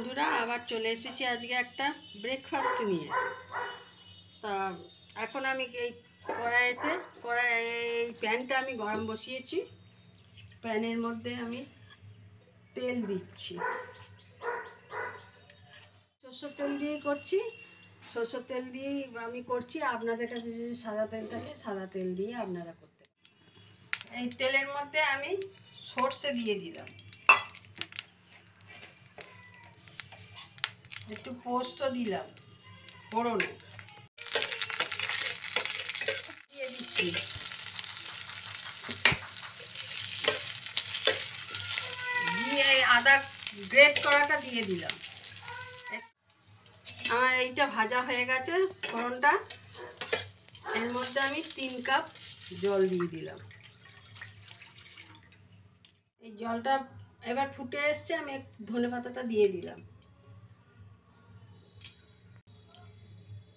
বন্ধুরা, আবার চলে এসেছি আজকে একটা ব্রেকফাস্ট নিয়ে। তা এখন আমি এই এই প্যানটা আমি গরম বসিয়েছি। প্যানের মধ্যে আমি তেল দিচ্ছি। সরষের তেল দিয়েই করছি, সরষের তেল দিয়েই আমি করছি। আপনাদের কাছে যদি সাদা তেল থাকে সাদা তেল দিয়ে আপনারা করতে। এই তেলের মধ্যে আমি সর্ষে দিয়ে দিলাম, একটু পোস্ত দিলাম, ফোড়নে দিয়ে দিচ্ছি, দিয়ে আদা গ্রেট করাটা দিয়ে দিলাম। আমার এইটা ভাজা হয়ে গেছে ফোড়নটা। এর মধ্যে আমি 3 কাপ জল দিয়ে দিলাম। এই জলটা এবার ফুটে এসছে, আমি ধনেপাতাটা দিয়ে দিলাম,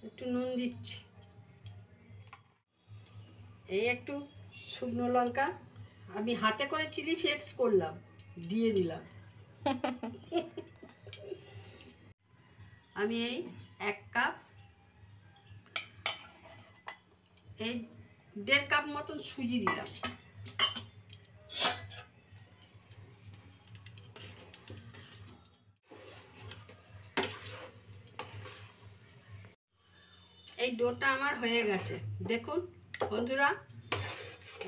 একটু নুন দিচ্ছি, এই একটু শুকনো লঙ্কা আমি হাতে করে চিলি ফ্লেক্স করলাম, দিয়ে দিলাম। আমি এই 1 কাপ, এই 1.5 কাপ মতন সুজি দিলাম। এই ডোটা আমার হয়ে গেছে, দেখুন বন্ধুরা,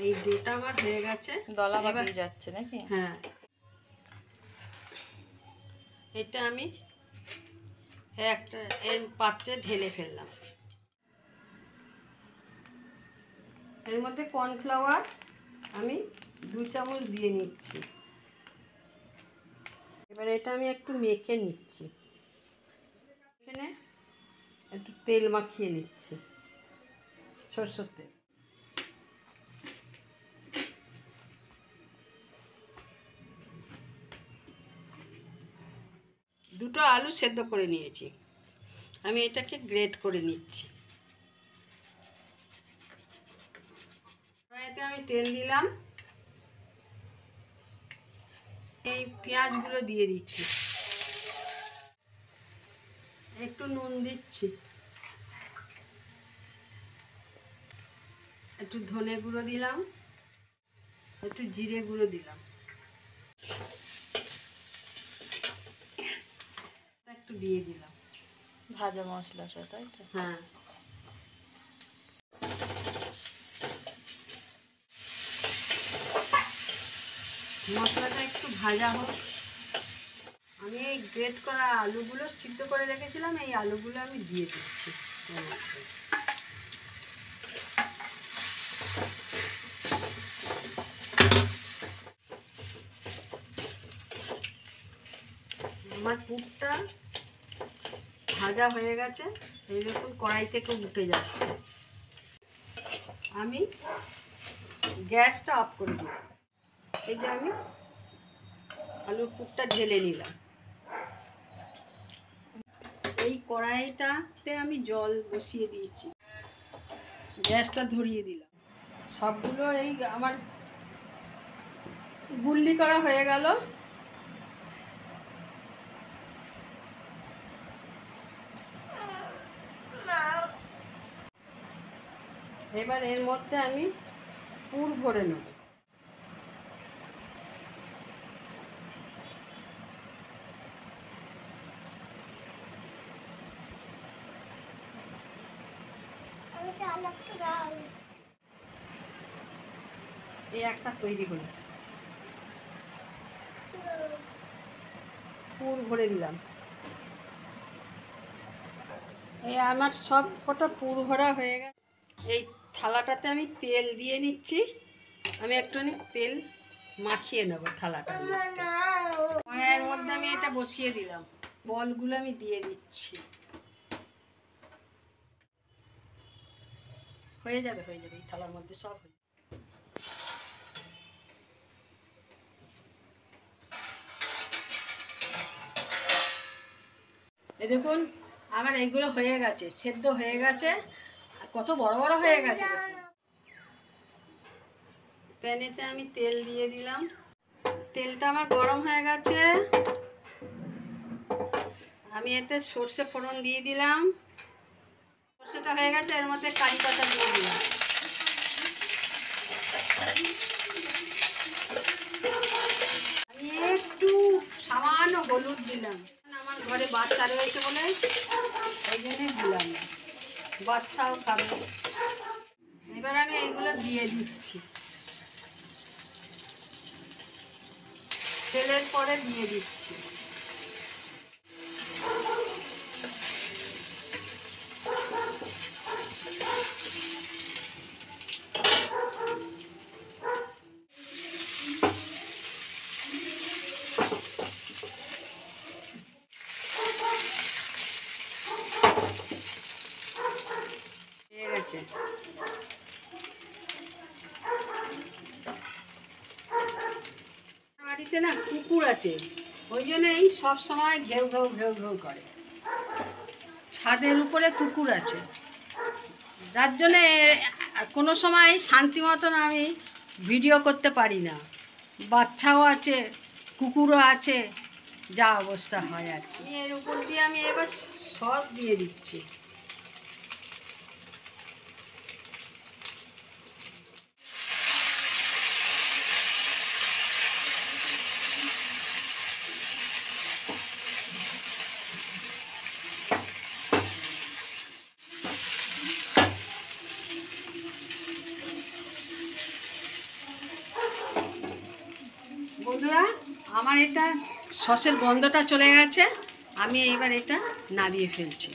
এই ডোটা আমার হয়ে গেছে। দলা পাকিয়ে যাচ্ছে নাকি? হ্যাঁ, এটা আমি একটা এর পাত্রে ঢেলে ফেললাম। এর মধ্যে কর্নফ্লাওয়ার আমি 2 চামচ দিয়ে নিচ্ছি। এবার এটা আমি একটু মেখে নিচ্ছি, এখানে একটু তেল মাখিয়ে নিচ্ছি, সরষের তেল। দুটো আলু সেদ্ধ করে নিয়েছি, আমি এটাকে গ্রেট করে নিচ্ছি। কড়াইতে আমি তেল দিলাম, এই পেঁয়াজগুলো দিয়ে দিচ্ছি, একটু নুন দিচ্ছি, একটু ধনে গুঁড়ো দিলাম, একটু জিরে গুঁড়ো দিলাম, একটু দিয়ে দিলাম ভাজা মশলা, তাই তো? হ্যাঁ, মশলাটা একটু ভাজা হোক। আমি এই গ্রেট করা আলুগুলো সিদ্ধ করে রেখেছিলাম, এই আলুগুলো আমি দিয়ে দিচ্ছি। আমার পুরটা ভাজা হয়ে গেছে, এই দেখুন কড়াই থেকে উঠে যাচ্ছে। আমি গ্যাসটা অফ করে দিলাম। এই যে আমি আলুর পুরটা ঢেলে নিলাম। এই কড়াইটাতে আমি জল বসিয়ে দিয়েছি, গ্যাসটা ধরিয়ে দিলাম। সবগুলো এই আমার গুল্লি করা হয়ে গেল। এবার এর মধ্যে আমি পুর ভরে নেব। এই একটা তৈরি হলো, পুর ভরে দিলাম। এই আমার সব কটা পুর ভরা হয়ে গেছে। এই থালাটাতে আমি তেল দিয়ে নিচ্ছি, আমি একটুখানি তেল মাখিয়ে নেব থালাটার মধ্যে। কড়াইয়ের মধ্যে আমি এটা বসিয়ে দিলাম, বলগুলো আমি দিয়ে দিচ্ছি। হয়ে যাবে এই থালার মধ্যে সব হয়ে যাবে। এই দেখুন আমার এইগুলো হয়ে গেছে, সেদ্ধ হয়ে গেছে, কত বড় বড় হয়ে গেছে। প্যানেতে আমি তেল দিয়ে দিলাম, তেলটা আমার গরম হয়ে গেছে। আমি এতে সর্ষে ফোড়ন দিয়ে দিলাম। সর্ষেটা হয়ে গেছে, এর মধ্যে কারি পাতা দিয়ে দিলাম। আমি একটু সামান্য হলুদ দিলাম, আমার ঘরে বাচ্চা রয়েছে বলে ওই জন্যই দিলাম, বাচ্চাও খাবে। এবার আমি এগুলো দিয়ে দিচ্ছি, তেলের পরে দিয়ে দিচ্ছি। হয়ে গেছে। বাড়িতে না কুকুর আছে, ওই জন্যই সব সময় ঘেউ ঘেউ ঘেউ ঘেউ করে। ছাদের উপরে কুকুর আছে, যার জন্যে কোনো সময় শান্তি মতন আমি ভিডিও করতে পারি না। বাচ্চাও আছে, কুকুরও আছে, যা অবস্থা হয় আর কি। এর উপর দিয়ে আমি এবার সস দিয়ে দিচ্ছি। বন্ধুরা, আমার এটা সসের গন্ধটা চলে গেছে, আমি এবার এটা নামিয়ে ফেলছি।